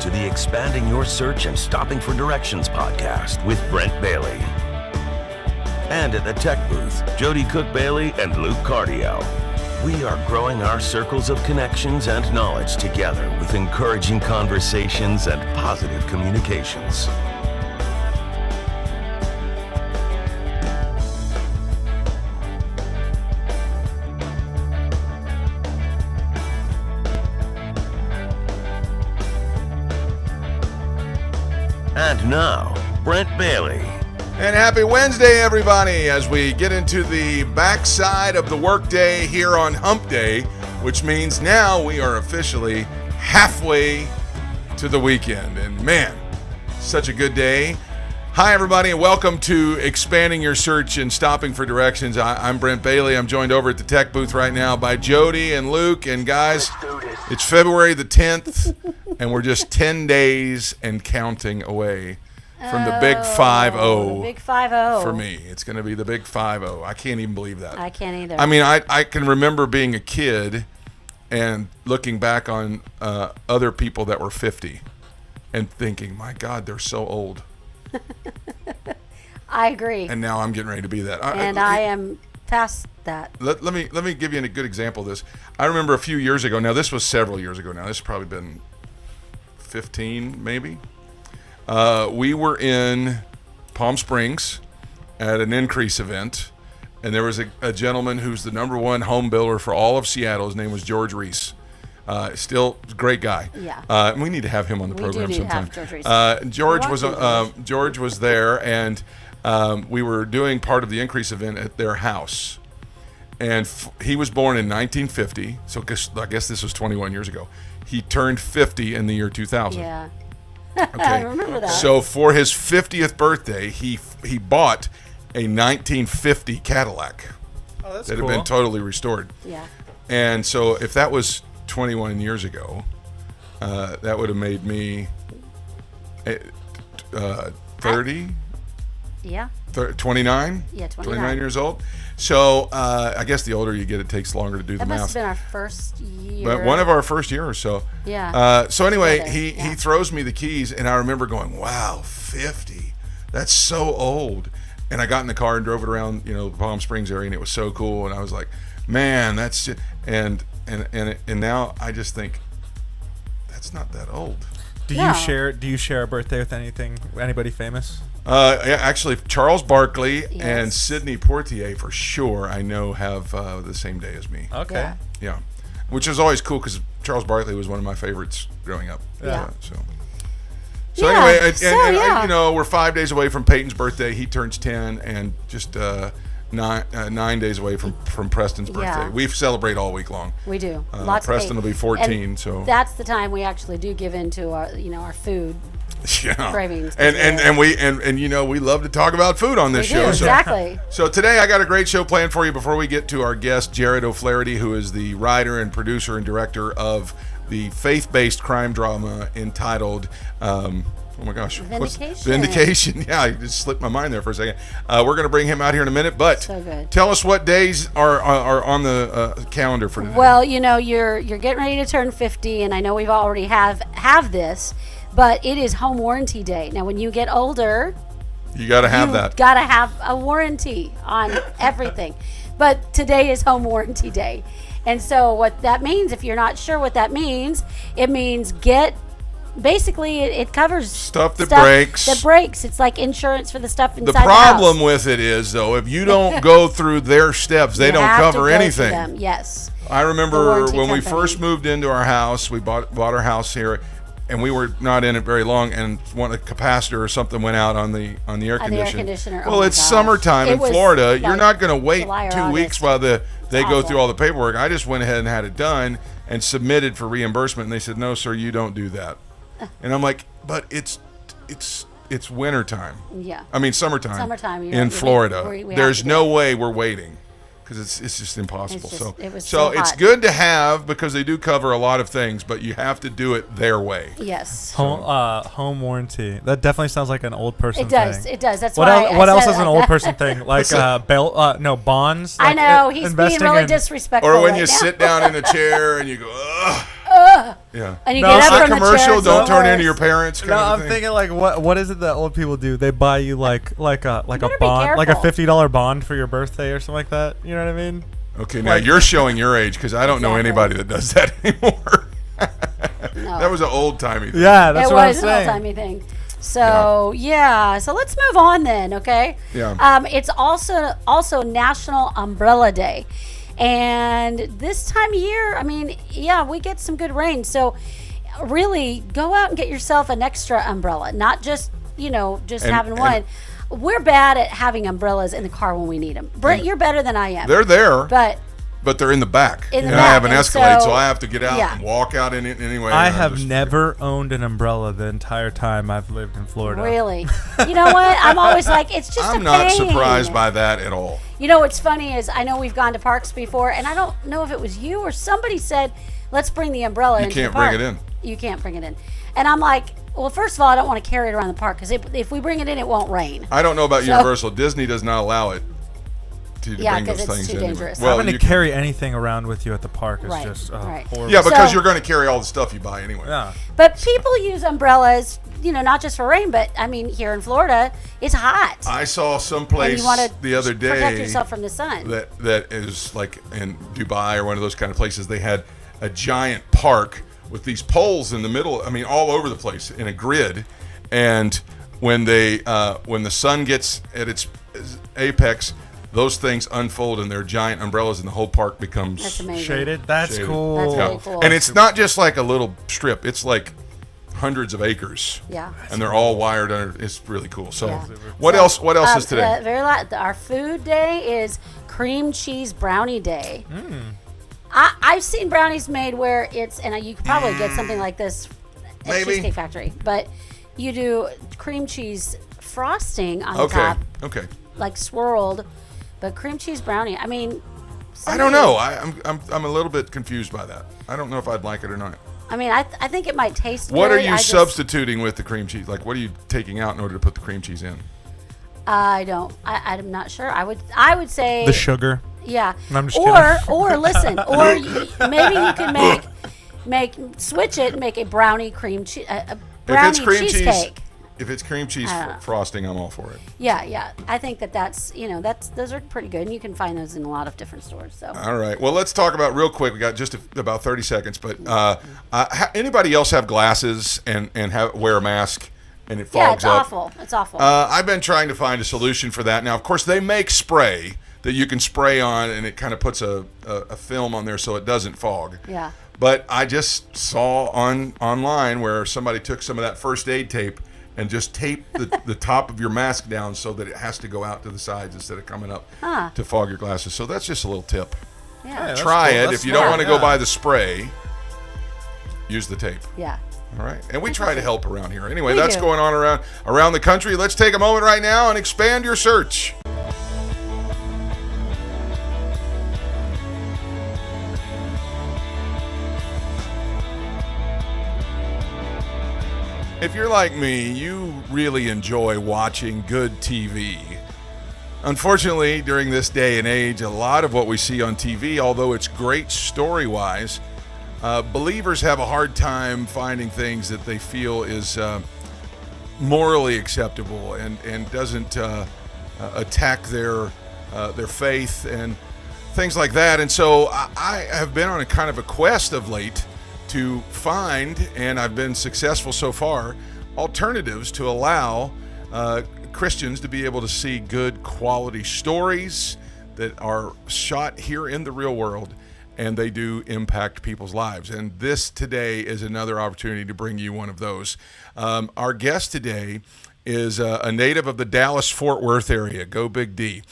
to the Expanding Your Search and Stopping for Directions podcast with Brent Bailey. And at the tech booth, Jody Cook-Bailey and Luke Cardio. We are growing our circles of connections and knowledge together with encouraging conversations and positive communications. And now, Brent Bailey. And happy Wednesday, everybody, as we get into the backside of the workday here on Hump Day, which means now we are officially halfway to the weekend. And man, such a good day. Hi, everybody, and welcome to Expanding Your Search and Stopping for Directions. I'm Brent Bailey. I'm joined over at the tech booth right now by Jody and Luke. And guys, it's February the 10th, and we're just 10 days and counting away from the big 5-0. The big 5-0. For me, it's going to be the big 5-0. I can't even believe that. I can't either. I mean, I can remember being a kid and looking back on other people that were 50 and thinking, my God, they're so old. I agree. And now I'm getting ready to be that. I am past that. Let me give you a good example of this. I remember a few years ago. Now, this was several years ago now. This has probably been 15, maybe. We were in Palm Springs at an Increase event, and there was a gentleman who's the number one home builder for all of Seattle. His name was George Reese. Still a great guy. Yeah. We need to have him on the program sometime. George was there, and we were doing part of the Increase event at their house. And he was born in 1950, so I guess this was 21 years ago. He turned 50 in the year 2000. Yeah. Okay. I remember that. So for his 50th birthday, he bought a 1950 Cadillac that had been totally restored. Yeah. And so if that was 21 years ago, that would have made me 30? Yeah. 29? Yeah, 29 years old. So I guess the older you get, it takes longer to do the math. That must have been our first year. But one of our first year or so. Yeah. So anyway, Together. he throws me the keys, and I remember going, wow, 50. That's so old. And I got in the car and drove it around, the Palm Springs area, and it was so cool. And I was like, man, that's just, and now I just think that's not that old. Do you share a birthday with anybody famous? Yeah, actually, Charles Barkley Yes. and Sidney Poitier for sure I know have the same day as me. Okay. Yeah, which is always cool because Charles Barkley was one of my favorites growing up. Yeah. So Yeah, anyway, so, yeah. we're 5 days away from Peyton's birthday. He turns 10, and just 9 days away from Preston's birthday. Yeah. We celebrate all week long. We do. Lots Preston of will be 14, and so that's the time we actually do give into our, our food yeah. cravings. And we love to talk about food on this We do, show. exactly. So today I got a great show planned for you. Before we get to our guest, Jarod O'Flaherty, who is the writer and producer and director of the faith-based crime drama entitled, oh my gosh, Vindication. Yeah, I just slipped my mind there for a second. We're going to bring him out here in a minute, but So good. Tell us what days are on the calendar for today. Well, you're getting ready to turn 50, and I know we've already have this, but it is home warranty day. Now, when you get older, you got to have that. Got to have a warranty on everything. But today is home warranty day. And so what that means, if you're not sure what that means, it means basically it covers stuff that breaks. That breaks. It's like insurance for the stuff inside the problem with it is, though, if you don't go through their steps, they don't cover anything. Them. Yes. I remember when we first moved into our house, we bought our house here, and we were not in it very long, and a capacitor or something went out on the air conditioner. Well, it's summertime in Florida. You're not going to wait July or 2 weeks while they go through all the paperwork. I just went ahead and had it done and submitted for reimbursement, and they said, no, sir, you don't do that. And I'm like, but it's wintertime. Yeah. I mean, summertime Summertime in Florida. we There's no way we're waiting because it's just impossible. It's it's good to have because they do cover a lot of things, but you have to do it their way. Yes. Home warranty. That definitely sounds like an old person thing. It does. That's what why. What else is an old person thing? Like bonds. I Like know he's being really disrespectful. Or when you sit down in a chair and you go, ugh. Yeah. And you No, get it's up That from the commercial, chair. don't turn into your parents kind No, of I'm thing. thinking like what is it that old people do? They buy you like a better be bond, like a careful. $50 bond for your birthday or something like that. You know what I mean? Okay, now you're showing your age because I don't know Exactly. anybody that does that anymore. No. That was an old-timey thing. Yeah, that's it what I'm was an saying. old-timey thing. So so let's move on then, okay? Yeah. It's also National Umbrella Day, and this time of year, I mean, we get some good rain. So really, go out and get yourself an extra umbrella, not just having one. We're bad at having umbrellas in the car when we need them. Brent, you're better than I am. They're there, but they're in the back. In the and back, I have an and Escalade, so- so I have to get out yeah. and walk out in it anyway. I and I'm have just- never owned an umbrella the entire time I've lived in Florida. really, you know what? I'm always like, it's just I'm a not pain. surprised by that at all. You know what's funny is I know we've gone to parks before, and I don't know if it was you or somebody said, let's bring the umbrella into can't the park. bring it in. You can't bring it in. And I'm like, well, first of all, I don't want to carry it around the park because if we bring it in, it won't rain. I don't know about So- Universal. Disney does not allow it to Yeah, bring 'cause those it's things too in. dangerous. Well, Having you to can- carry anything around with you at the park is Right, just right. horrible. Yeah, because So- you're going to carry all the stuff you buy anyway. Yeah. But people use umbrellas, not just for rain, but I mean, here in Florida, it's hot. I saw and someplace you want to the other protect day yourself from the sun. that is like in Dubai or one of those kind of places. They had a giant park with these poles in the middle. I mean, all over the place in a grid. And when the sun gets at its apex, those things unfold and they're giant umbrellas, and the whole park becomes That's amazing. Shaded. That's Shaded. cool. That's Yeah. really cool. And it's not just like a little strip; it's like hundreds of acres. Yeah. And they're all wired under. It's really cool. So, Yeah. what else? What else is today? Our food day is cream cheese brownie day. I've seen brownies made where it's, and you could probably get something like this at Maybe. Cheesecake Factory, but you do cream cheese frosting on Okay. top, Okay. like swirled, but cream cheese brownie. I mean, I don't know. I'm a little bit confused by that. I don't know if I'd like it or not. I mean, I think it might taste What good. are you I just- substituting with the cream cheese? Like, what are you taking out in order to put the cream cheese in? I don't. I'm not sure. I would say The sugar. yeah. No, I'm just or listen, or maybe you can switch it and make a brownie cream cheese, a brownie If it's cream cheesecake. cheese, if it's cream cheese frosting, I'm all for it. Yeah. I think that's those are pretty good, and you can find those in a lot of different stores. So All right. Well, let's talk about real quick. We got just about 30 seconds, but anybody else have glasses and wear a mask and it fogs it's up? awful. It's awful. I've been trying to find a solution for that. Now, of course, they make spray that you can spray on, and it kind of puts a film on there so it doesn't fog. Yeah. But I just saw online where somebody took some of that first aid tape and just taped the top of your mask down so that it has to go out to the sides instead of coming up to fog your glasses. So that's just a little tip. Yeah. Try it. That's If you don't want to go smart. buy the spray, use the tape. Yeah. All right. And we try to help around here. Anyway, We that's do. going on around the country. Let's take a moment right now and expand your search. If you're like me, you really enjoy watching good TV. Unfortunately, during this day and age, a lot of what we see on TV, although it's great story-wise, believers have a hard time finding things that they feel is morally acceptable and doesn't attack their faith and things like that. And so I have been on a kind of a quest of late to find, and I've been successful so far, alternatives to allow Christians to be able to see good quality stories that are shot here in the real world, and they do impact people's lives. And this today is another opportunity to bring you one of those. Our guest today is a native of the Dallas-Fort Worth area. Go Big D.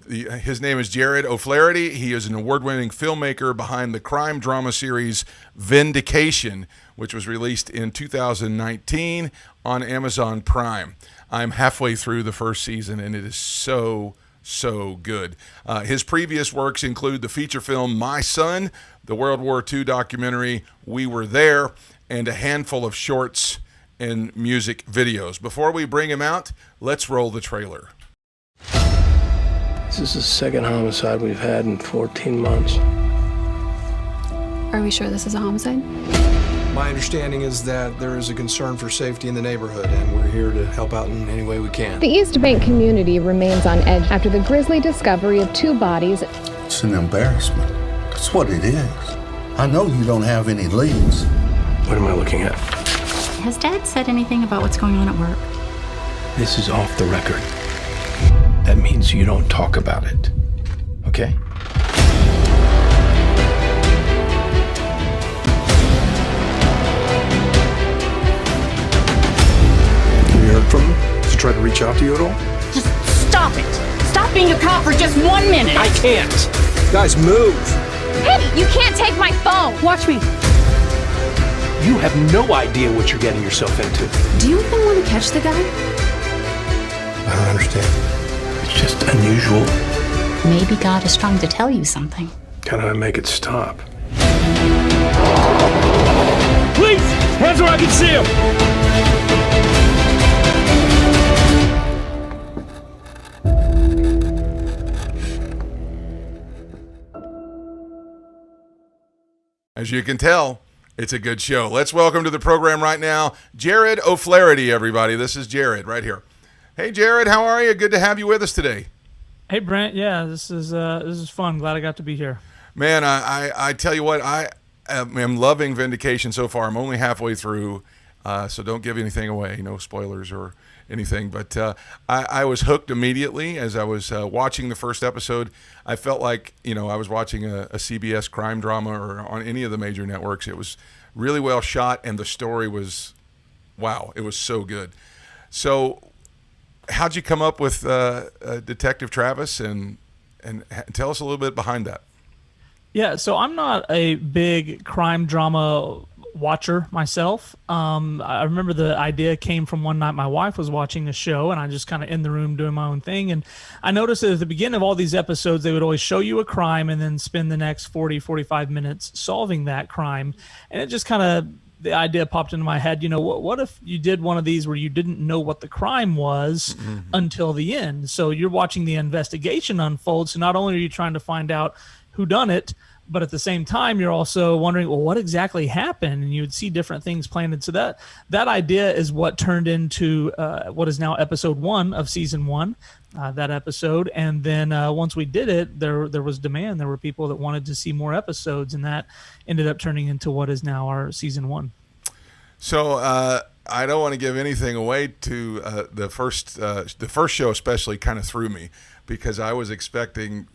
His name is Jarod O'Flaherty. He is an award-winning filmmaker behind the crime drama series Vindication, which was released in 2019 on Amazon Prime. I'm halfway through the first season, and it is so good. His previous works include the feature film My Son, the World War II documentary We Were There, and a handful of shorts and music videos. Before we bring him out, let's roll the trailer. This is the second homicide we've had in 14 months. Are we sure this is a homicide? My understanding is that there is a concern for safety in the neighborhood, and we're here to help out in any way we can. The East Bank community remains on edge after the grisly discovery of 2 bodies. It's an embarrassment. That's what it is. I know you don't have any leads. What am I looking at? Has Dad said anything about what's going on at work? This is off the record. That means you don't talk about it. Okay? You heard from him? Has he tried to reach out to you at all? Just stop it! Stop being a cop for just 1 minute! I can't! Guys, move! Hey, you can't take my phone! Watch me! You have no idea what you're getting yourself into. Do you even want to catch the guy? I don't understand. It's just unusual. Maybe God is trying to tell you something. How do I make it stop? Please! Hands where I can see him! As you can tell, it's a good show. Let's welcome to the program right now, Jarod O'Flaherty, everybody. This is Jarod right here. Hey, Jarod, how are you? Good to have you with us today. Hey, Brent. Yeah, this is fun. Glad I got to be here. Man, I tell you what, I am loving Vindication so far. I'm only halfway through, so don't give anything away, no spoilers or anything. But I was hooked immediately as I was watching the first episode. I felt like, I was watching a CBS crime drama or on any of the major networks. It was really well shot, and the story was, wow, it was so good. So how'd you come up with Detective Travis, and tell us a little bit behind that? Yeah, so I'm not a big crime drama watcher myself. I remember the idea came from one night my wife was watching a show, and I just kind of in the room doing my own thing. And I noticed that at the beginning of all these episodes, they would always show you a crime and then spend the next 40, 45 minutes solving that crime. And it just kind of, the idea popped into my head, what if you did one of these where you didn't know what the crime was until the end? So you're watching the investigation unfold. So not only are you trying to find out who done it, but at the same time, you're also wondering, well, what exactly happened? And you would see different things planted. So that idea is what turned into what is now episode 1 of season 1, that episode. And then once we did it, there was demand. There were people that wanted to see more episodes, and that ended up turning into what is now our season 1. So I don't want to give anything away to the first show, especially kind of threw me because I was expecting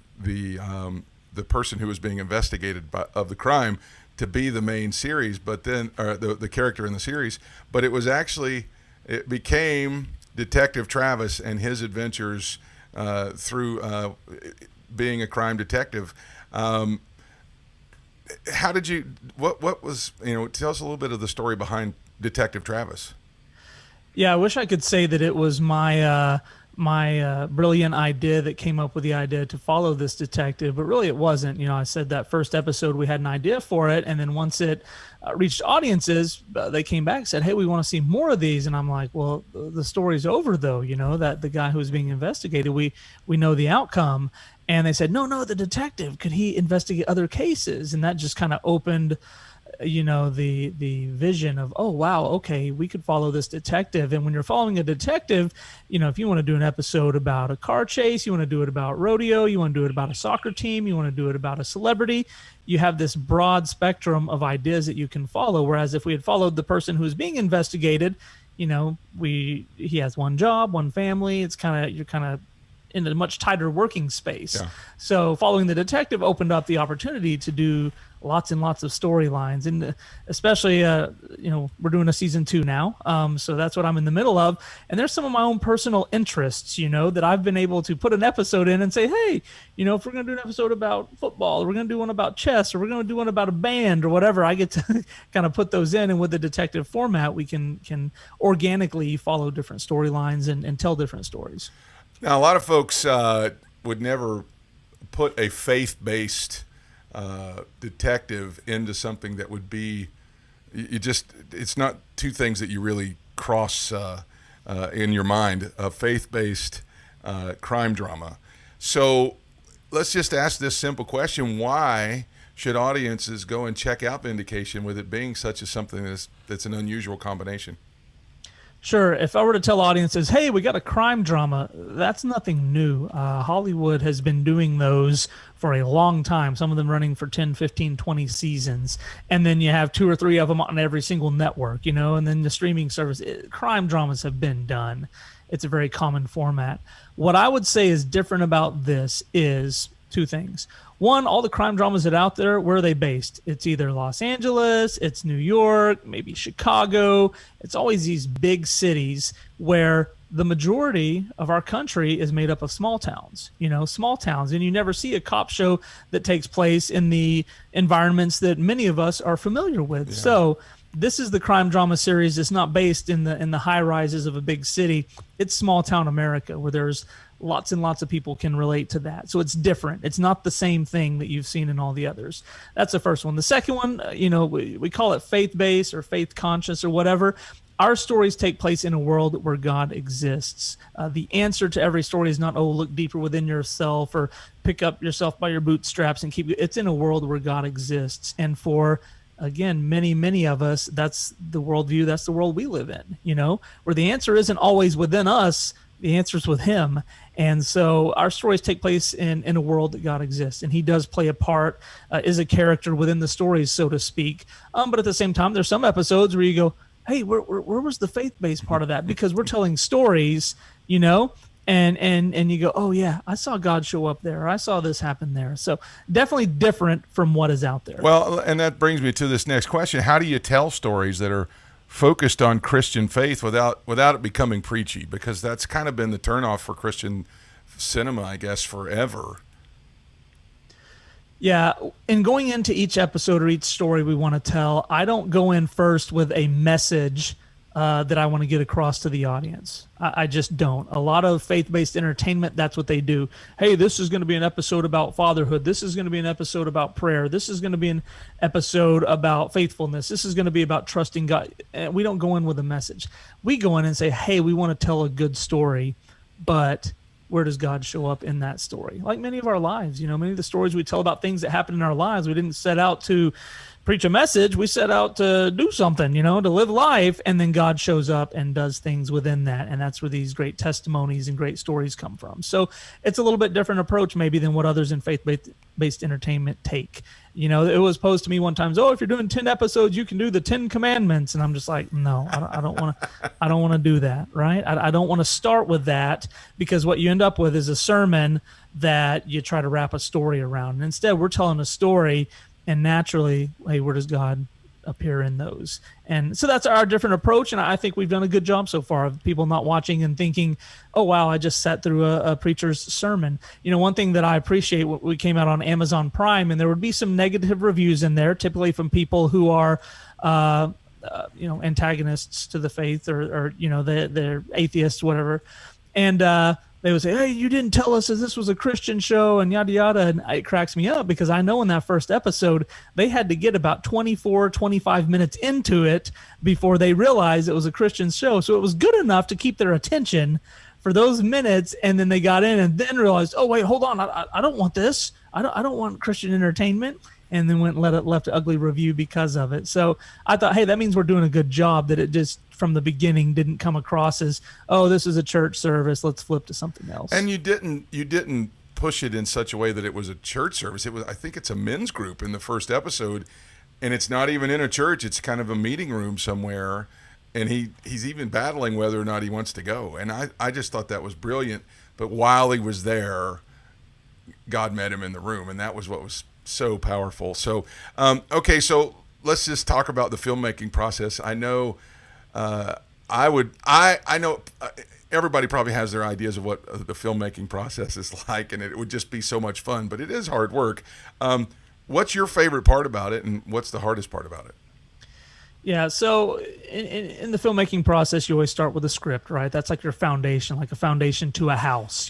the person who was being investigated of the crime to be the main series, but then the character in the series. But it was actually, it became Detective Travis and his adventures through being a crime detective. How did you? What was? Tell us a little bit of the story behind Detective Travis. Yeah, I wish I could say that it was my brilliant idea that came up with the idea to follow this detective, but really it wasn't. I said that first episode we had an idea for it, and then once it reached audiences, they came back and said, hey, we want to see more of these. And I'm like, well, the story's over though, that the guy who's being investigated, we know the outcome. And they said, no, the detective, could he investigate other cases? And that just kind of opened the vision of, oh, wow, okay, we could follow this detective. And when you're following a detective, if you want to do an episode about a car chase, you want to do it about rodeo, you want to do it about a soccer team, you want to do it about a celebrity, you have this broad spectrum of ideas that you can follow. Whereas if we had followed the person who's being investigated, he has one job, one family. You're kind of in a much tighter working space. Yeah. So following the detective opened up the opportunity to do lots and lots of storylines, and especially we're doing a season 2 now, so that's what I'm in the middle of. And there's some of my own personal interests that I've been able to put an episode in and say, hey, if we're going to do an episode about football, or we're going to do one about chess, or we're going to do one about a band or whatever, I get to kind of put those in. And with the detective format, we can organically follow different storylines and tell different stories. Now, a lot of folks would never put a faith-based detective into something that would be, it's not two things that you really cross in your mind, a faith-based crime drama. So let's just ask this simple question. Why should audiences go and check out Vindication with it being such as something that's an unusual combination? Sure. If I were to tell audiences, hey, we got a crime drama, that's nothing new. Hollywood has been doing those for a long time, some of them running for 10, 15, 20 seasons. And then you have 2 or 3 of them on every single network, and then the streaming service. Crime dramas have been done. It's a very common format. What I would say is different about this is 2 things. One, all the crime dramas that are out there, where are they based? It's either Los Angeles, it's New York, maybe Chicago. It's always these big cities where the majority of our country is made up of small towns, small towns. And you never see a cop show that takes place in the environments that many of us are familiar with. Yeah. So this is the crime drama series. It's not based in the high rises of a big city. It's small town America where there's lots and lots of people can relate to that. So it's different. It's not the same thing that you've seen in all the others. That's the first one. The second one, we call it faith-based or faith-conscious or whatever. Our stories take place in a world where God exists. The answer to every story is not, look deeper within yourself or pick up yourself by your bootstraps and keep. It's in a world where God exists. And for, again, many, many of us, that's the worldview, that's the world we live in, where the answer isn't always within us, the answer is with him. And so our stories take place in a world that God exists, and he does play a part, is a character within the stories, so to speak. But at the same time, there's some episodes where you go, hey, where was the faith-based part of that? Because we're telling stories, and you go, oh yeah, I saw God show up there. Or I saw this happen there. So definitely different from what is out there. Well, and that brings me to this next question. How do you tell stories that are focused on Christian faith without it becoming preachy? Because that's kind of been the turnoff for Christian cinema, I guess, forever. Yeah, in going into each episode or each story we want to tell, I don't go in first with a message that I want to get across to the audience. I just don't. A lot of faith-based entertainment, that's what they do. Hey, this is going to be an episode about fatherhood. This is going to be an episode about prayer. This is going to be an episode about faithfulness. This is going to be about trusting God. And we don't go in with a message. We go in and say, hey, we want to tell a good story, but where does God show up in that story? Like many of our lives, many of the stories we tell about things that happen in our lives, we didn't set out to preach a message. We set out to do something, to live life, and then God shows up and does things within that. And that's where these great testimonies and great stories come from. So it's a little bit different approach maybe than what others in faith-based entertainment take. It was posed to me one time, if you're doing 10 episodes, you can do the 10 commandments. And I'm just like, no, I don't want to do that. Right. I don't want to start with that, because what you end up with is a sermon that you try to wrap a story around. And instead we're telling a story, and naturally, hey, where does God appear in those? And so that's our different approach, and I think we've done a good job so far of people not watching and thinking, oh, wow, I just sat through a preacher's sermon. One thing that I appreciate, we came out on Amazon Prime, and there would be some negative reviews in there, typically from people who are antagonists to the faith or they're atheists, whatever. And they would say, hey, you didn't tell us that this was a Christian show and yada, yada. And it cracks me up because I know in that first episode, they had to get about 24, 25 minutes into it before they realized it was a Christian show. So it was good enough to keep their attention for those minutes. And then they got in and then realized, oh, wait, hold on. I don't want this. I don't want Christian entertainment. And then left an ugly review because of it. So I thought, hey, that means we're doing a good job, that it just from the beginning didn't come across as, oh, this is a church service, let's flip to something else. And you didn't push it in such a way that it was a church service. It was, I think it's a men's group in the first episode, and it's not even in a church. It's kind of a meeting room somewhere, and he's even battling whether or not he wants to go. And I just thought that was brilliant. But while he was there, God met him in the room, and that was what was so powerful. So, okay, so let's just talk about the filmmaking process. I know, I know everybody probably has their ideas of what the filmmaking process is like, and it would just be so much fun, but it is hard work. What's your favorite part about it, and what's the hardest part about it? Yeah, so in the filmmaking process, you always start with a script, right? That's like your foundation, like a foundation to a house,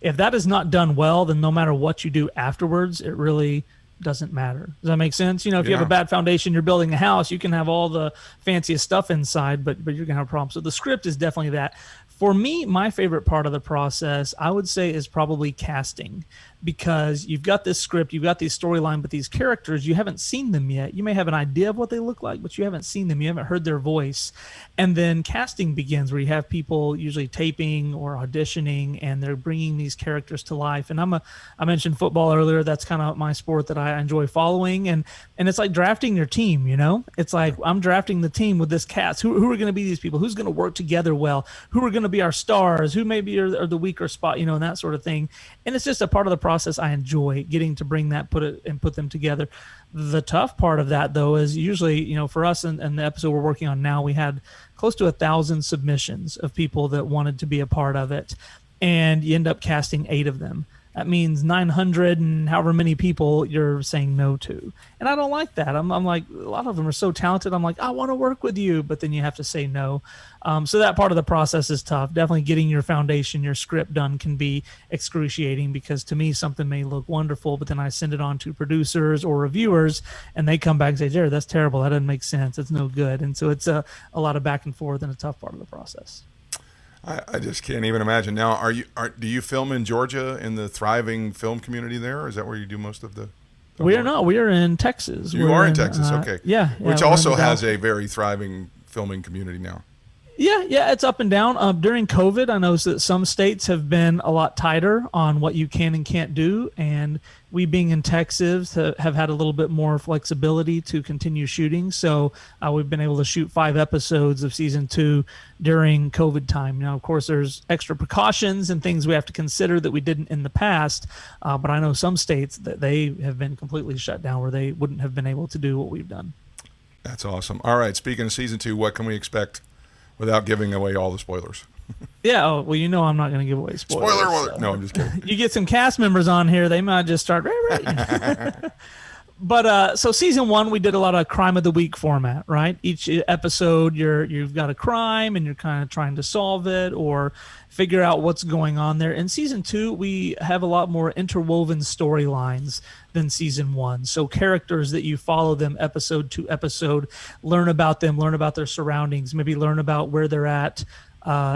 If that is not done well, then no matter what you do afterwards, it really doesn't matter. Does that make sense? If you have a bad foundation, you're building a house, you can have all the fanciest stuff inside, but you're going to have a problem. So the script is definitely that. For me, my favorite part of the process, I would say, is probably casting, because you've got this script, you've got these storyline, but these characters, you haven't seen them yet. You may have an idea of what they look like, but you haven't seen them. You haven't heard their voice. And then casting begins, where you have people usually taping or auditioning, and they're bringing these characters to life. And I mentioned football earlier. That's kind of my sport that I enjoy following. And it's like drafting your team, you know? It's like I'm drafting the team with this cast. Who are going to be these people? Who's going to work together well? Who are going to be our stars? Who maybe are the weaker spot, you know, and that sort of thing. And it's just a part of the process I enjoy, getting to bring that, put them together. The tough part of that, though, is usually, you know, for us and the episode we're working on now, we had close to 1,000 submissions of people that wanted to be a part of it, and you end up casting 8 of them. That means 900 and however many people you're saying no to. And I don't like that. I'm like, a lot of them are so talented. I'm like, I want to work with you, but then you have to say no. So that part of the process is tough. Definitely getting your foundation, your script done can be excruciating, because to me, something may look wonderful, but then I send it on to producers or reviewers, and they come back and say, Jarod, that's terrible. That doesn't make sense. It's no good. And so it's a lot of back and forth and a tough part of the process. I just can't even imagine. Now, do you film in Georgia, in the thriving film community there? Or is that where you do most of the? We are not. We are in Texas. You are in Texas, okay. Yeah. Which also has a very thriving filming community now. Yeah, it's up and down. During COVID, I know that some states have been a lot tighter on what you can and can't do, and we, being in Texas, have had a little bit more flexibility to continue shooting. So we've been able to shoot 5 episodes of season 2 during COVID time. Now, of course, there's extra precautions and things we have to consider that we didn't in the past, but I know some states that they have been completely shut down, where they wouldn't have been able to do what we've done. That's awesome. All right, speaking of season 2, what can we expect without giving away all the spoilers? Yeah, well, you know I'm not going to give away spoilers. Spoiler alert! So. No, I'm just kidding. You get some cast members on here, they might just start. But so season 1, we did a lot of crime of the week format, right? Each episode, you've got a crime, and you're kind of trying to solve it or figure out what's going on there. In season 2, we have a lot more interwoven storylines than season 1. So characters that you follow them episode to episode, learn about them, learn about their surroundings, maybe learn about where they're at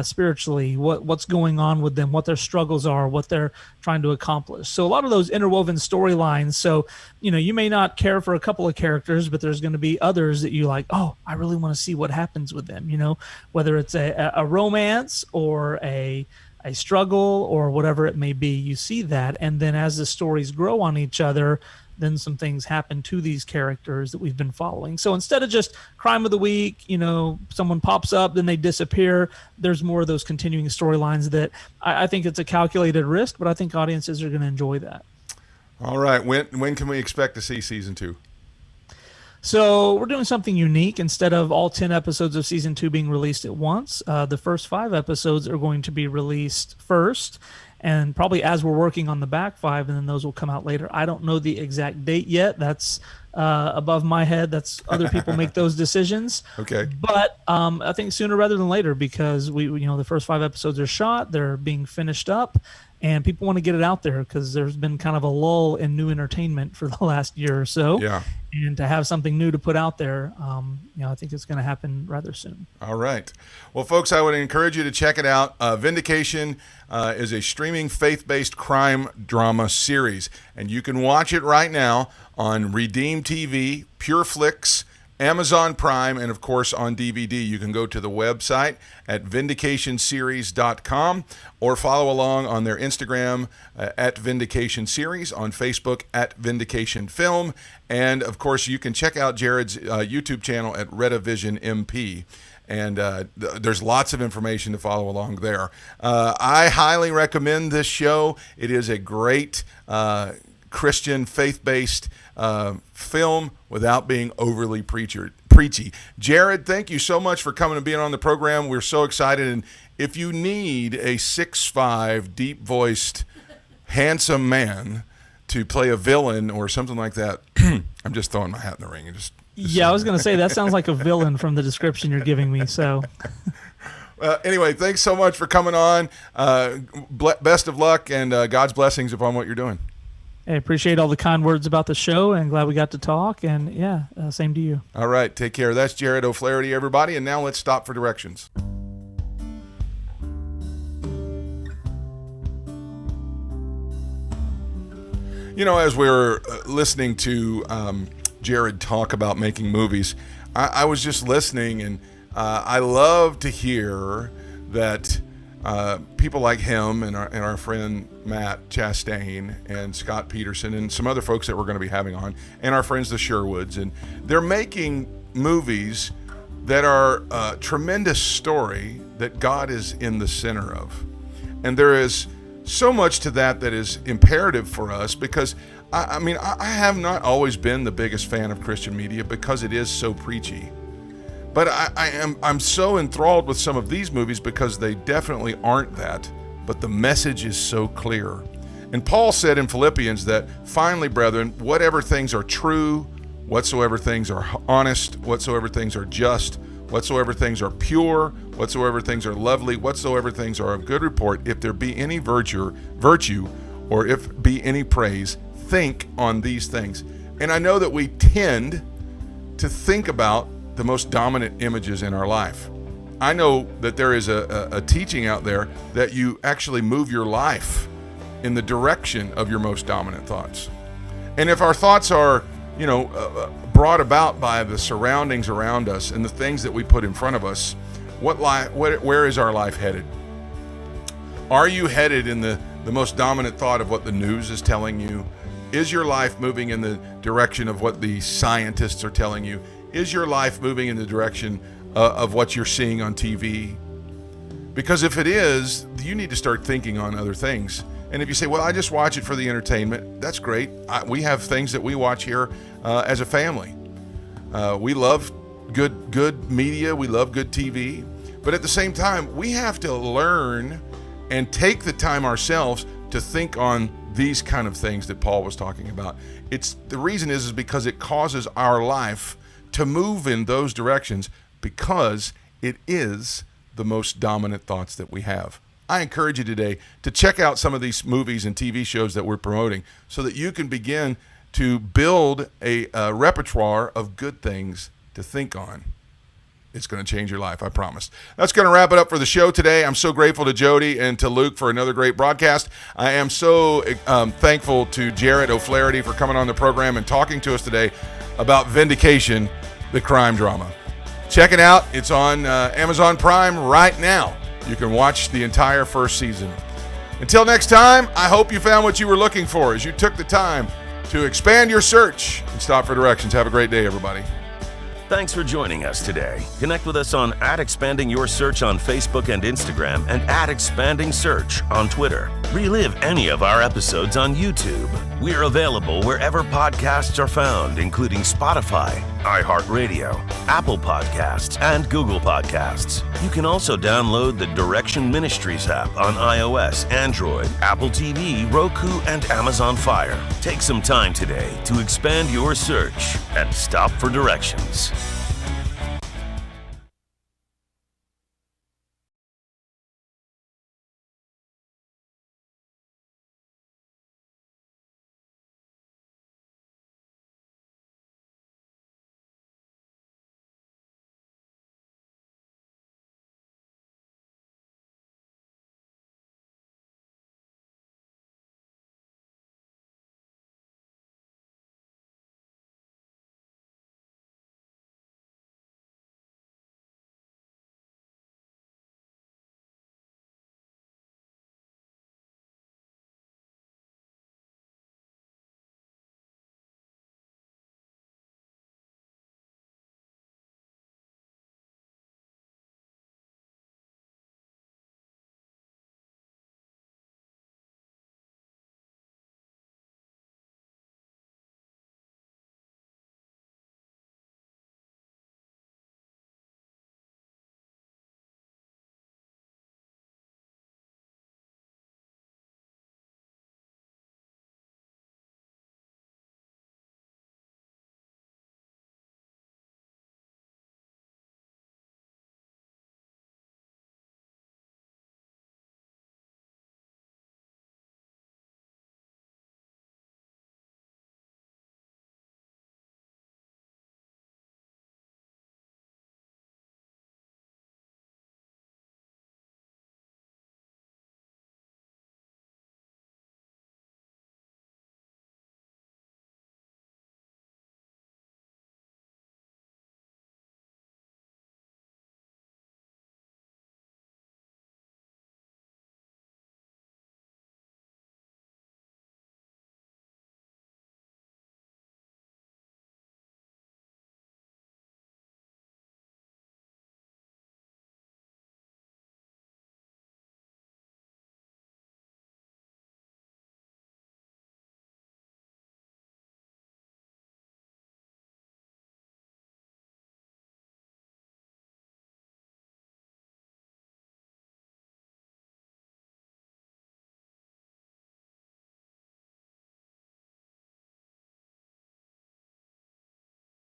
spiritually, what's going on with them, what their struggles are, what they're trying to accomplish. So a lot of those interwoven storylines. So, you know, you may not care for a couple of characters, but there's going to be others that you like, oh, I really want to see what happens with them, you know, whether it's a romance or a struggle or whatever it may be. You see that, and then as the stories grow on each other, then some things happen to these characters that we've been following. So instead of just crime of the week, you know, someone pops up, then they disappear, there's more of those continuing storylines that I think it's a calculated risk, but I think audiences are going to enjoy that. All right. When can we expect to see season 2? So we're doing something unique. Instead of all 10 episodes of season 2 being released at once, the first 5 episodes are going to be released first, and probably as we're working on the back 5, and then those will come out later. I don't know the exact date yet. That's above my head. That's other people make those decisions. Okay. But I think sooner rather than later, because the first 5 episodes are shot, they're being finished up, and people want to get it out there because there's been kind of a lull in new entertainment for the last year or so. Yeah. And to have something new to put out there, I think it's going to happen rather soon. All right. Well, folks, I would encourage you to check it out. Vindication is a streaming faith-based crime drama series, and you can watch it right now on Redeem TV, Pure Flix, Amazon Prime, and of course on DVD. You can go to the website at vindicationseries.com or follow along on their Instagram at Vindication Series, on Facebook at Vindication Film, and of course you can check out Jarod's YouTube channel at Redivision MP. And there's lots of information to follow along there. I highly recommend this show. It is a great Christian faith-based film without being overly preachy. Jarod, thank you so much for coming and being on the program. We're so excited. And if you need a 6'5", deep-voiced, handsome man to play a villain or something like that, I'm just throwing my hat in the ring. Yeah, I was going to say, that sounds like a villain from the description you're giving me. So, anyway, thanks so much for coming on. Best of luck and God's blessings upon what you're doing. I appreciate all the kind words about the show, and glad we got to talk. And same to you. All right, take care. That's Jarod O'Flaherty, everybody. And now let's stop for directions. You know, as we were listening to Jarod talk about making movies, I was just listening, and I love to hear that people like him and our friend Matt Chastain and Scott Peterson and some other folks that we're going to be having on, and our friends the Sherwoods, and they're making movies that are a tremendous story that God is in the center of. And there is so much to that is imperative for us, because I mean, I have not always been the biggest fan of Christian media because it is so preachy. But I'm so enthralled with some of these movies because they definitely aren't that, but the message is so clear. And Paul said in Philippians that, finally, brethren, whatever things are true, whatsoever things are honest, whatsoever things are just, whatsoever things are pure, whatsoever things are lovely, whatsoever things are of good report, if there be any virtue, or if be any praise, think on these things. And I know that we tend to think about the most dominant images in our life. I know that there is a teaching out there that you actually move your life in the direction of your most dominant thoughts. And if our thoughts are, brought about by the surroundings around us and the things that we put in front of us, where is our life headed? Are you headed in the most dominant thought of what the news is telling you? Is your life moving in the direction of what the scientists are telling you? Is your life moving in the direction of what you're seeing on TV? Because if it is, you need to start thinking on other things. And if you say, well, I just watch it for the entertainment, that's great. We have things that we watch here as a family. We love good media. We love good TV. But at the same time, we have to learn and take the time ourselves to think on these kind of things that Paul was talking about. The reason is because it causes our life to move in those directions, because it is the most dominant thoughts that we have. I encourage you today to check out some of these movies and TV shows that we're promoting so that you can begin to build a repertoire of good things to think on. It's going to change your life, I promise. That's going to wrap it up for the show today. I'm so grateful to Jody and to Luke for another great broadcast. I am so thankful to Jarod O'Flaherty for coming on the program and talking to us today about Vindication, the crime drama. Check it out. It's on Amazon Prime right now. You can watch the entire first season. Until next time, I hope you found what you were looking for as you took the time to expand your search and stop for directions. Have a great day, everybody. Thanks for joining us today. Connect with us on @expandingyoursearch on Facebook and Instagram, and @expandingsearch on Twitter. Relive any of our episodes on YouTube. We're available wherever podcasts are found, including Spotify, iHeartRadio, Apple Podcasts, and Google Podcasts. You can also download the Direction Ministries app on iOS, Android, Apple TV, Roku, and Amazon Fire. Take some time today to expand your search and stop for directions.